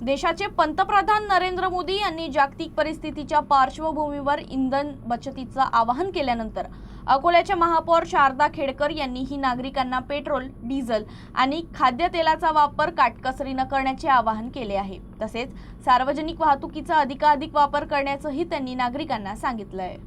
देशाचे पंतप्रधान नरेंद्र मोदी यांनी जागतिक परिस्थितीच्या पार्श्वभूमीवर इंधन बचतीचं आवाहन केल्यानंतर अकोल्याच्या महापौर शारदा खेडकर यांनीही नागरिकांना पेट्रोल, डिझेल आणि खाद्यतेलाचा वापर काटकसरीने करण्याचे आवाहन केले आहे। तसेच सार्वजनिक वाहतुकीचा अधिकाधिक वापर करण्याचंही त्यांनी नागरिकांना सांगितलं आहे।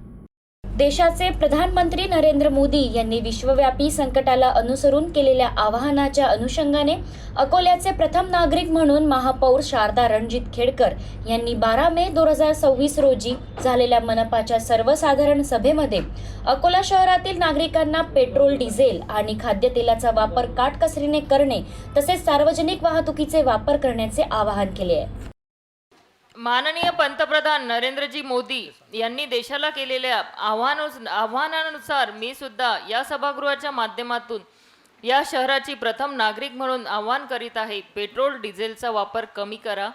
देशाचे प्रधानमंत्री नरेंद्र मोदी यांनी विश्वव्यापी संकटाला अनुसरून केलेल्या आवाहनाच्या अनुषंगाने अकोल्याचे प्रथम नागरिक म्हणून महापौर शारदा रणजित खेडकर यांनी 12 मे 2026 रोजी झालेल्या मनपाच्या सर्वसाधारण सभेमध्ये अकोला शहरातील नागरिकांना पेट्रोल, डिझेल आणि खाद्यतेलाचा वापर काटकसरीने करणे तसेच सार्वजनिक वाहतुकीचे वापर करण्याचे आवाहन केले आहे। माननीय पंतप्रधान नरेंद्रजी मोदी यांनी देशाला केलेल्या आव्हानानुसार मी सुद्धा या सभागृहाच्या माध्यमातून या शहराची प्रथम नागरिक म्हणून आवाहन करीत आहे। पेट्रोल, डिझेलचा वापर कमी करा,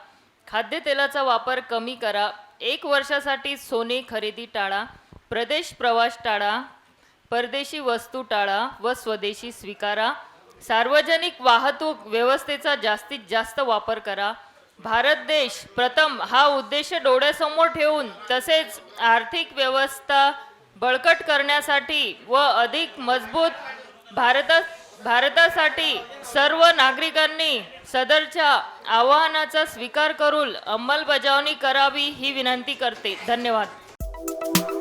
खाद्यतेलाचा वापर कमी करा, 1 वर्षासाठी सोने खरेदी टाळा, प्रदेश प्रवास टाळा, परदेशी वस्तू टाळा व स्वदेशी स्वीकारा, सार्वजनिक वाहतूक व्यवस्थेचा जास्तीत जास्त वापर करा। भारत देश प्रथम हा उद्देश डोळ्यासमोर ठेवून तसेच आर्थिक व्यवस्था बळकट करण्यासाठी व अधिक मजबूत भारतासाठी सर्व नागरिकांनी सदरच्या आवाहनाचा स्वीकार करून अंमलबजावणी करावी ही विनंती करते। धन्यवाद।